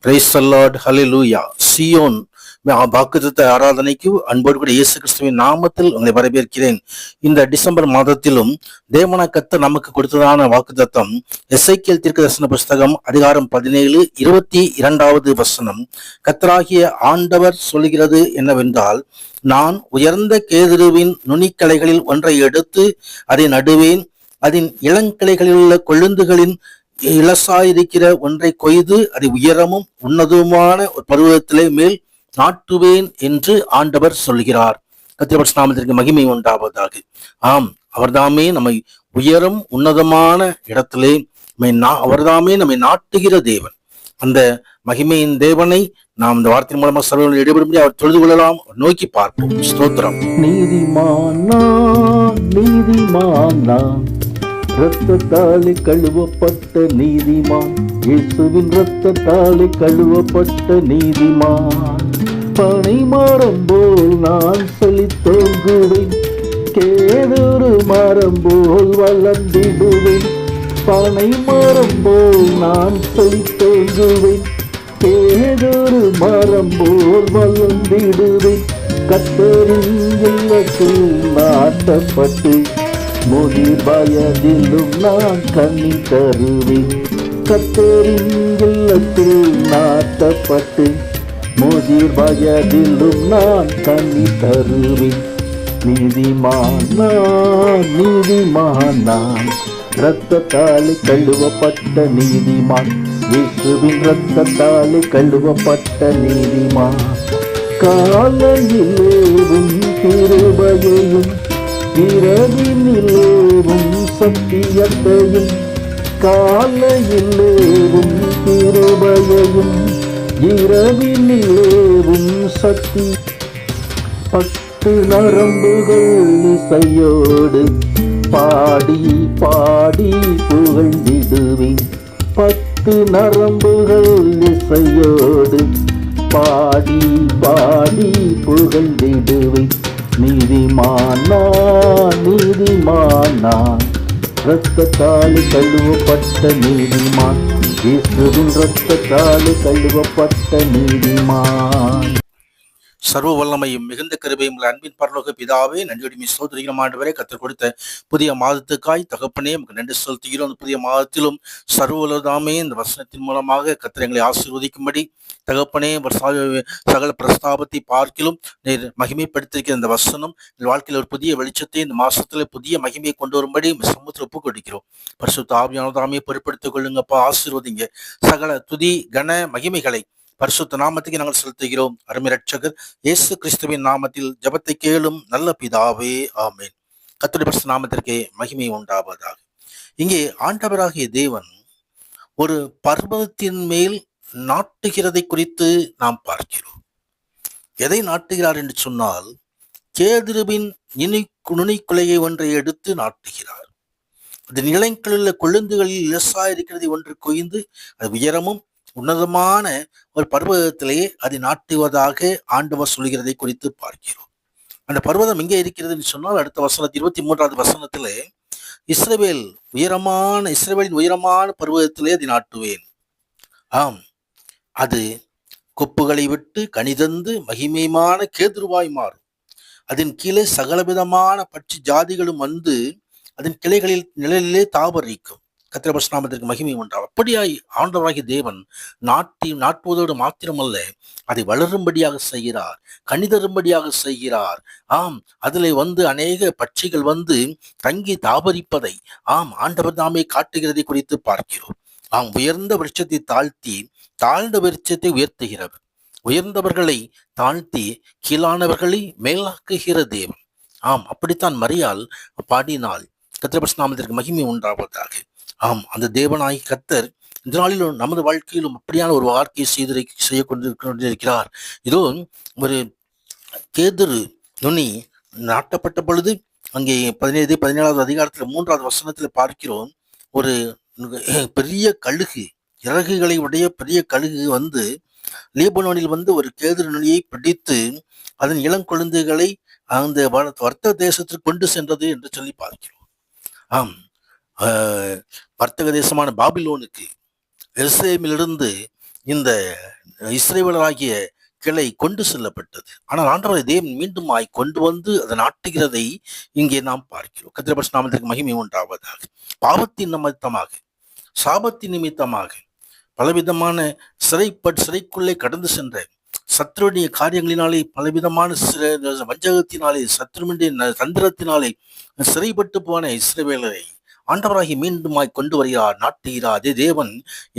Praise the Lord, hallelujah. Zion வாக்குத்தத்த ஆராதனைக்கு அன்போடு கூட இயேசு கிறிஸ்துவின் நாமத்தில் உங்களை வரவேற்கிறேன். இந்த டிசம்பர் மாதத்திலும் தேவனாகிய கர்த்தர் நமக்கு கொடுத்ததான வாக்குத்தத்தம் எசேக்கியேல் தீர்க்கதரிசன புஸ்தகம் அதிகாரம் 17:22 வசனம். கர்த்தராகிய ஆண்டவர் சொல்கிறது என்னவென்றால், நான் உயர்ந்த கேதுருவின் நுனிக்கலைகளில் ஒன்றை எடுத்து அதை நடுவேன், அதன் இளங்கிளைகளில் உள்ள கொழுந்துகளின் இலசாயிருக்கிற ஒன்றை கொய்து அதை உயரமும் உன்னதமான ஒரு பருவத்திலே மேல் நாட்டுவேன் என்று ஆண்டவர் சொல்கிறார். கர்த்தருடைய நாமத்திற்கு மகிமை உண்டாவதாக. ஆம், அவர்தாமே நம்மை உயரம் உன்னதமான இடத்திலே அவர்தாமே நம்மை நாட்டுகிற தேவன். அந்த மகிமையின் தேவனை நாம் இந்த வார்த்தையின் மூலமாக சர்வர்கள் ஈடுபடும்படி அவர் தொழுது கொள்ளலாம், நோக்கி பார்ப்போம். ஸ்தோத்திரம். நீதிமானா நீதிமானா இரத்தத்தாலே கழுவப்பட்ட நீதிமான், இயேசுவின் இரத்தத்தாலே கழுவப்பட்ட நீதிமான். பனை மரம் போல் நான் செழித்தோங்குவேன், கேதுரு மரம் போல் வளர்ந்திடுவேன். பனை மரம் போல் நான் செழித்தோங்குவேன், கேதுரு மரம் போல் வளர்ந்திடுவேன். கர்த்தரின் இல்லத்தில் நாட்டப்பட்டு முதிர் வயதிலும் நான் கனி தருவேன். கர்த்தரின் இல்லத்தில் நாட்டப்பட்டு முதிர் வயதிலும் நான் கனி தருவேன். நீதிமானா நீதிமானா இரத்தத்தாலே கழுவப்பட்ட நீதிமான், இயேசுவின் இரத்தத்தாலே கழுவப்பட்ட நீதிமான். காலையிலேவும் கிருபையையும் இரவினிலேவும் சத்தியத்தையும், காலையிலேவும் கிருபையையும் இரவினிலேவும் சக்தி. 10 நரம்புகள் இசையோடு பாடி பாடி புகழ்ந்திடுவேன். 10 நரம்புகள் இசையோடு பாடி பாடி புகழ்ந்திடுவேன். நீதிமானா நீதிமானா இரத்தத்தாலே கழுவப்பட்ட நீதிமான், இயேசுவின் இரத்தத்தாலே கழுவப்பட்ட நீதிமான். சர்வ வல்லமையும் மிகுந்த கிருபையும் அன்பின் பரலோக பிதாவே, நன்றியோடு ஸ்தோத்திரிக்கிறோம் ஆண்டவரே. கர்த்தர் கொடுத்த புதிய மாதத்துக்காய் தகப்பனே நமக்கு நன்றி செலுத்துகிறோம். இந்த புதிய மாதத்திலும் சர்வலதாமே இந்த வசனத்தின் மூலமாக கர்த்தர் எங்களை ஆசீர்வதிக்கும்படி தகப்பனே, சகல பிரஸ்தாபத்தை பார்க்கிலும் நீர் மகிமைப்படுத்திருக்கிற இந்த வசனம் என் வாழ்க்கையில் ஒரு புதிய வெளிச்சத்தை இந்த மாசத்துல புதிய மகிமையை கொண்டு வரும்படி சமூகத்தில் ஒப்புக் கொடுக்கிறோம். பரிசுத்த ஆவியானவராமே பொறுப்படுத்திக் கொள்ளுங்கப்பா, ஆசீர்வதிங்க. சகல துதி கன மகிமைகளை பரிசுத்த நாமத்துக்கு நாங்கள் செலுத்துகிறோம். அருமை ரட்சகர் இயேசு கிறிஸ்துவின் நாமத்தில் ஜெபத்தை கேளும் நல்ல பிதாவே, ஆமென். கர்த்தருடைய பரிசுத்த நாமத்திற்கே மகிமை உண்டாவதாக. இங்கே ஆண்டவராகிய தேவன் ஒரு பர்வதத்தின் மேல் நாட்டுகிறதை குறித்து நாம் பார்க்கிறோம். எதை நாட்டுகிறார் என்று சொன்னால், கேதுருவின் நுனிக்குலையை ஒன்றை எடுத்து நாட்டுகிறார். அது நிலங்களில் கொழுந்துகளில் இலசா இருக்கிறதை ஒன்று கொய்ந்து அது உயரமும் உன்னதமான ஒரு பர்வதத்திலேயே அதை நாட்டுவதாக ஆண்டவர் சொல்கிறதை குறித்து பார்க்கிறோம். அந்த பர்வதம் எங்கே இருக்கிறதுன்னு சொன்னால், அடுத்த வசனத்தில் 23வது வசனத்திலே, இஸ்ரவேலின் உயரமான பர்வதத்திலே அதை நாட்டுவேன். ஆம், அது கொப்புகளை விட்டு கனிதந்து மகிமையான கேதுருவாய் மாறும். அதன் கீழே சகலவிதமான பட்சி ஜாதிகளும் வந்து அதன் கிளைகளில் நிழலிலே தாபரிக்கும். கர்த்தருடைய நாமத்திற்கு மகிமை உண்டாகும். அப்படியாய் ஆண்டவராகிய தேவன் நாட்டுவதோடு மாத்திரமல்ல, அதை வளரும்படியாக செய்கிறார், கனிதரும்படியாக செய்கிறார். ஆம், அதில் அநேக பட்சிகள் தங்கி தாபரிப்பதை ஆண்டவர் தாமே காட்டுகிறதை குறித்து பார்க்கிறோம். உயர்ந்த விருட்சத்தை தாழ்த்தி தாழ்ந்த விருட்சத்தை உயர்த்துகிறவர், உயர்ந்தவர்களை தாழ்த்தி கீழானவர்களை மேலாக்குகிற தேவன். அப்படித்தான் மரியாள் பாடினாள். கர்த்தருடைய நாமத்திற்கு மகிமை உண்டாவதாக. அந்த தேவனாய் கர்த்தர் இந்த நாளிலும் நமது வாழ்க்கையிலும் அப்படியான ஒரு வாழ்க்கையை செய்ய கொண்டிருக்கிறார். இதோ ஒரு கேதுரு நுனி நாட்டப்பட்ட பொழுது அங்கே 17வது அதிகாரத்தில் 3வது வசனத்தில் பார்க்கிறோம். ஒரு பெரிய கழுகு, இறகுகளை உடைய பெரிய கழுகு லீபனோனில் ஒரு கேதுரு நுனியை பிடித்து அதன் இளங்கொழுந்துகளை அந்த வர்த்தக தேசத்திற்கு கொண்டு சென்றது என்று சொல்லி பார்க்கிறோம். வர்த்தக தேசமான பாபிலோனுக்கு எருசலேமிலிருந்து இந்த இஸ்ரவேலராகிய கிளை கொண்டு செல்லப்பட்டது. ஆனால் ஆண்டவரை தேவன் மீண்டுமாய் கொண்டு வந்து அதை நாட்டுகிறதை இங்கே நாம் பார்க்கிறோம். கர்த்தருடைய பரிசுத்த நாமத்திற்கு மகிமை உண்டாவதாக. பாவத்தின் நிமித்தமாக, சாபத்தின் நிமித்தமாக, பலவிதமான சிறைக்குள்ளே கடந்து சென்ற சத்ருடைய காரியங்களினாலே, பலவிதமான வஞ்சகத்தினாலே, சத்ருவினுடைய தந்திரத்தினாலே சிறைப்பட்டு போன இஸ்ரவேலரை ஆண்டவராகி மீண்டுமாய் கொண்டு வருகிறார், நாட்டுகிறார். அதே தேவன்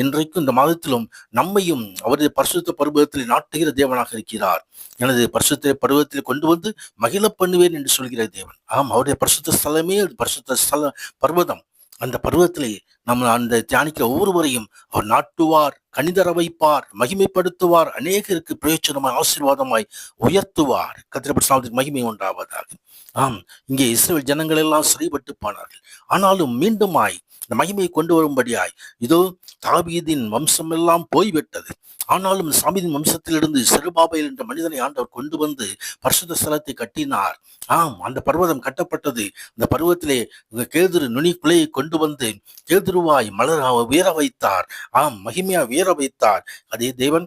இன்றைக்கும் இந்த மாதத்திலும் நம்மையும் அவருடைய பரிசுத்த பருவத்தில் நாட்டுகிற தேவனாக இருக்கிறார். எனது பரிசுத்த பருவத்தில் கொண்டு வந்து மகிழ பண்ணுவேன் என்று சொல்கிற தேவன். ஆம், அவருடைய பரிசுத்த ஸ்தலமே பரிசுத்த ஸ்தல பர்வதம். அந்த பருவத்திலே நம்ம அந்த தியானிக்கிற ஒவ்வொருவரையும் அவர் நாட்டுவார், கனிதர வைப்பார், மகிமைப்படுத்துவார், அநேகருக்கு பிரயோஜனமாய் ஆசீர்வாதமாய் உயர்த்துவார். கர்த்தருடைய பரிசுத்த மகிமை உண்டாவதாக. ஆம், இங்கே இஸ்ரவேல் ஜனங்கள் எல்லாம் சிறைப்பட்டு போனார்கள். ஆனாலும் மீண்டுமாய் இந்த மகிமையை கொண்டு வரும்படியாய் இதோ தாவீதின் வம்சம் எல்லாம் போய்விட்டது. ஆனாலும் சாவீதின் வம்சத்திலிருந்து செருபாபேல் என்ற மனிதனை ஆண்டவர் கொண்டு வந்து பரிசுத்த ஸ்தலத்தை கட்டினார். ஆம், அந்த பர்வதம் கட்டப்பட்டது. அந்த பருவத்திலே கேதுரு நுனி குலையை கொண்டு வந்து கேதுருவாய் மலர் உயர வைத்தார். ஆம், மகிமையா உயர வைத்தார். அதே தேவன்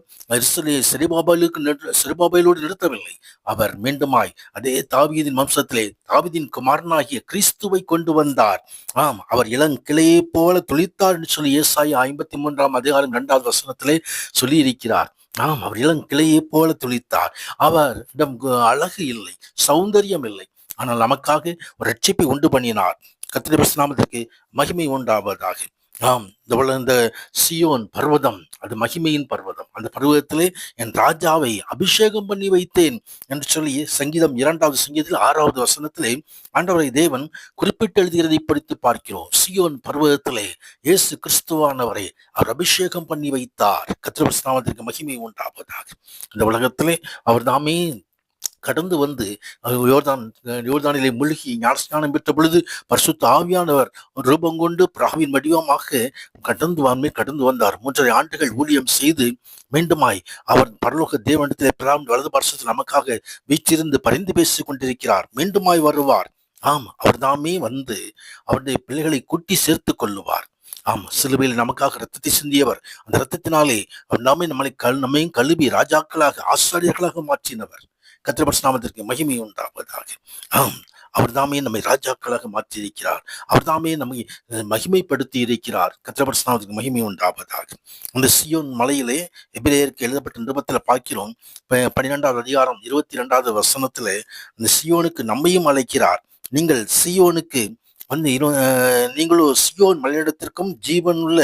செருபாபேலோடு நிறுத்தவில்லை. அவர் மீண்டுமாய் அதே தாவீதின் வம்சத்திலே தாவீதின் குமாரனாகிய கிறிஸ்துவை கொண்டு வந்தார். ஆம், அவர் இளங்கிளையை போல துளித்தார் என்று சொல்லி ஏசாயா 53 2வது வசனத்திலே சொல்லி இருக்கிறார். ஆம், அவர் இளங்கிளையை போல துளித்தார். அவரிடம் அழகு இல்லை, சௌந்தரியம் இல்லை, ஆனால் நமக்காக ஒரு ரட்சிப்பை உண்டு பண்ணினார். கர்த்தருடைய பரிசுத்த நாமத்திற்கு மகிமை உண்டாவதாக. ஆம், இந்த சியோன் பர்வதம் அது மகிமையின் பர்வதம். அந்த பர்வதத்திலே என் ராஜாவை அபிஷேகம் பண்ணி வைத்தேன் என்று சொல்லி சங்கீதம் 2வது சங்கீதத்தில் 6வது வசனத்திலே ஆண்டவரை தேவன் குறிப்பிட்டு எழுதுகிறதை படித்து பார்க்கிறோம். சியோன் பர்வதத்திலே இயேசு கிறிஸ்துவானவரை அவர் அபிஷேகம் பண்ணி வைத்தார். கர்த்தருடைய பரிசுத்த நாமத்திற்கு மகிமை உண்டாவதாக. இந்த உலகத்திலே அவர் தாமே கடந்து வந்து யோர்தானிலே மூழ்கி ஞானஸ்நானம் பெற்ற பொழுது பரிசுத்த ஆவியானவர் ரூபம் கொண்டு பிராவின் வடிவமாக கடந்து வந்தார். 3.5 ஆண்டுகள் ஊழியம் செய்து மீண்டுமாய் அவர் பரலோக தேவனிடத்திலே பிராவின் வலது பரிசுத்தில் நமக்காக வீற்றிருந்து பரிந்து பேசிக் கொண்டிருக்கிறார். மீண்டுமாய் வருவார். ஆம், அவர் தாமே வந்து அவருடைய பிள்ளைகளை கூட்டி சேர்த்து கொள்ளுவார். ஆம், சிலுவையில் நமக்காக ரத்தத்தை சிந்தியவர். அந்த ரத்தத்தினாலே அவர் நம்மையும் கழுவி ராஜாக்களாக ஆசாரியர்களாக மாற்றினவர். கர்த்தருடைய பரிசுத்த நாமத்திற்கு மகிமை உண்டாவதாக. ஆம், அவர் தாமே நம்மை ராஜாக்களாக மாற்றியிருக்கிறார். அவர் தாமே நம்மை மகிமைப்படுத்தி இருக்கிறார். கர்த்தருடைய பரிசுத்த நாமத்திற்கு மகிமை உண்டாவதாக. அந்த சியோன் மலையிலே எபிரேயருக்கு எழுதப்பட்ட நிருபத்தில் பார்க்கிறோம். 12வது அதிகாரம் 22வது வசனத்திலே இந்த சியோனுக்கு நம்மையும் அழைக்கிறார். நீங்கள் சியோனுக்கு வந்து நீங்களும் சியோன் மலையிடத்திற்கும் ஜீவனுள்ள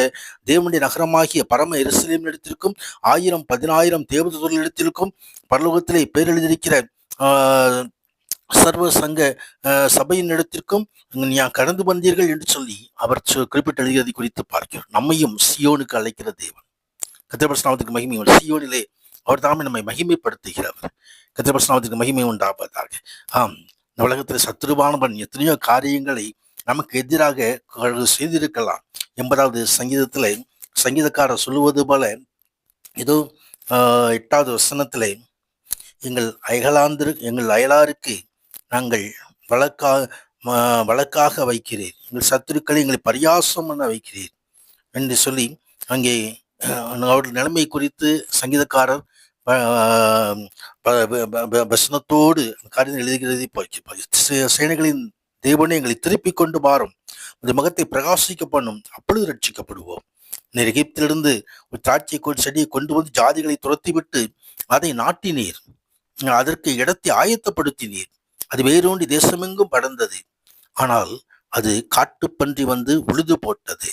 தேவனுடைய நகரமாகிய பரம எருசலேம் இடத்திற்கும் 1000-10,000 தேவதூதர்களிடத்திற்கும் பரலோகத்திலே பேர் எழுதியிருக்கிற சர்வ சங்க சபையின் இடத்திற்கும் கடந்து வந்தீர்கள் என்று சொல்லி அவர் குறிப்பிட்டு எழுதியதை குறித்து பார்க்கிறோம். நம்மையும் சியோனுக்கு அழைக்கிற தேவன். கர்த்தருடைய பரிசுத்த நாமத்திற்கு மகிமை. சியோனிலே அவர் தாமே நம்மை மகிமைப்படுத்துகிறவர். கர்த்தருடைய பரிசுத்த நாமத்திற்கு மகிமை உண்டாவதாக. ஆம், இந்த உலகத்தில் சத்துருவானவன் எத்தனையோ காரியங்களை நமக்கு எதிராக செய்திருக்கலாம். 80வது சங்கீதத்திலே சங்கீதக்காரர் சொல்லுவது போல இதோ 8வது வசனத்திலே எங்கள் அயலாருக்கு நாங்கள் வழக்காக வைக்கிறீர், எங்கள் சத்துருக்களை எங்களை பரியாசம் பண்ண வைக்கிறீர் என்று சொல்லி அங்கே அவருடைய நிலைமை குறித்து சங்கீதக்காரர் வசனத்தோடு காரியம் எழுதுகிறது. சேனைகளின் தேவனே எங்களை திருப்பி கொண்டு மாறும், இந்த முகத்தை பிரகாசிக்க பண்ணும், அப்பொழுது ரட்சிக்கப்படுவோம். நீர் எகிப்திலிருந்து ஒரு திராட்சை செடியை கொண்டு வந்து ஜாதிகளை துரத்திவிட்டு அதை நாட்டினீர், அதற்கு இடத்தை ஆயத்தப்படுத்தினீர், அது வேரூண்டி தேசமெங்கும் படர்ந்தது. ஆனால் அது காட்டுப்பன்றி வந்து உழுது போட்டது,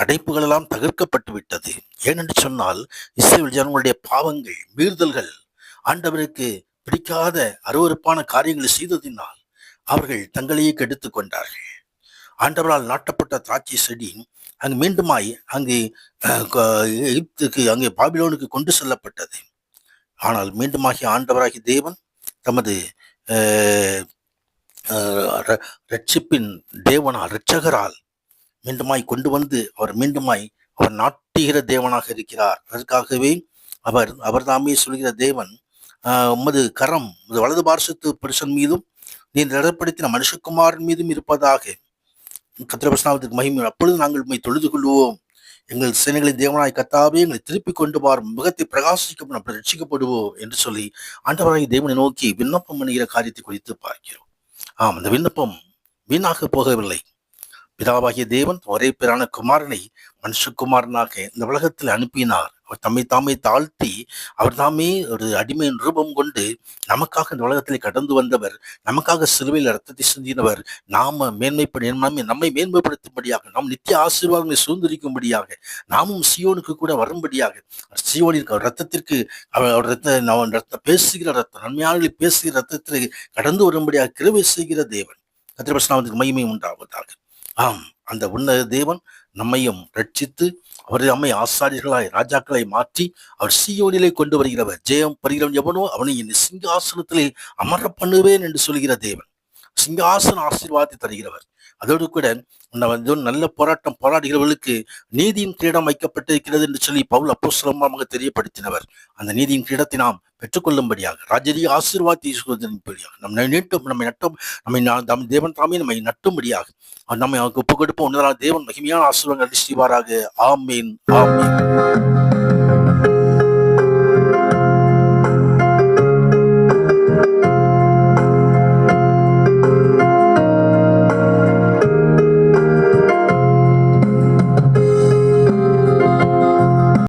அடைப்புகள் எல்லாம் தகர்க்கப்பட்டு விட்டது. ஏனென்று சொன்னால் இஸ்ரவேல் ஜனங்களுடைய பாவங்கள், மீறுதல்கள், ஆண்டவருக்கு பிடிக்காத அருவருப்பான காரியங்களை செய்ததினால் அவர்கள் தங்களையே கெடுத்து கொண்டார்கள். ஆண்டவரால் நாட்டப்பட்ட திராட்சை செடி அங்கு மீண்டுமாய் அங்கே அங்கே பாபிலோனுக்கு கொண்டு செல்லப்பட்டது. ஆனால் மீண்டுமாகி ஆண்டவராகி தேவன் தமது ரட்சிப்பின் தேவனால் இரட்சகரால் மீண்டுமாய் கொண்டு வந்து அவர் நாட்டுகிற தேவனாக இருக்கிறார். அதற்காகவே அவர் தாமே சொல்கிற தேவன், உமது கரம் உமது வலது பார்சத்து புருஷன் மீதும் நீ நடப்படுத்தின மனுஷகுமாரன் மீதும் இருப்பதாக. கர்த்தருடைய நாமத்துக்கு மகிமை. அப்பொழுது நாங்கள் உம்மை தொழுது கொள்வோம் எங்கள் சேனைகளின் தேவனாய் கர்த்தாவே எங்களை திருப்பிக் கொண்டு வாரும், முகத்தை பிரகாசிக்க நம்ம ரட்சிக்கப்படுவோம் என்று சொல்லி ஆண்டவராகிய தேவனை நோக்கி விண்ணப்பம் பண்ணுகிற காரியத்தை குறித்து பார்க்கிறோம். அந்த விண்ணப்பம் வீணாக போகவில்லை. பிதாவாகிய தேவன் ஒரே பேரான குமாரனை மனுஷகுமாரனாக இந்த உலகத்தில் அனுப்பினார். அவர் தம்மை தாமே தாழ்த்தி அவர் தாமே ஒரு அடிமையின் ரூபம் கொண்டு நமக்காக இந்த உலகத்திலே கடந்து வந்தவர், நமக்காக சிலுவையில் ரத்தத்தை சிந்தினவர். நம்மை மேன்மைப்படுத்தும்படியாக, நாம் நித்திய ஆசீர்வாதங்களை சுதந்திரிக்கும்படியாக, நாமும் சியோனுக்கு கூட வரும்படியாக, சியோனின் ரத்தத்திற்கு பேசுகிற ரத்தம், நன்மையாளர்களை பேசுகிற ரத்தத்தில் கடந்து வரும்படியாக கிருபை செய்கிற தேவன். கர்த்தருடைய மகிமை உண்டாவதாக. அந்த உன்னத தேவன் நம்மையும் ரட்சித்து அவர் நம்மை ஆசாரியர்களாய் ராஜாக்களை மாற்றி அவர் சீயோனிலே கொண்டு வருகிறவர். ஜெயம் பெறுகிறவன் எவனோ அவனை என் சிங்காசனத்திலே அமர பண்ணுவேன் என்று சொல்கிற தேவன், சிங்காசன ஆசீர்வாதத்தை தருகிறவர். அதோடு கூட நல்ல போராட்டம் போராடுகிறவர்களுக்கு நீதியின் கிரீடம் வைக்கப்பட்டிருக்கிறது என்று சொல்லி பவுல் அப்போஸ்தலமாக தெரியப்படுத்தினவர். அந்த நீதியின் கிரீடத்தை நாம் பெற்றுக்கொள்ளும்படியாக, ராஜரீக ஆசீர்வாதத்தை நம்மை தேவன் தாமே நம்மை நட்டும்படியாக நம்மை ஒப்புக் கொடுப்போம். தேவன் மகிமையான ஆசீர்வாதங்கள் செய்வாராக. ஆமீன், ஆமீன்.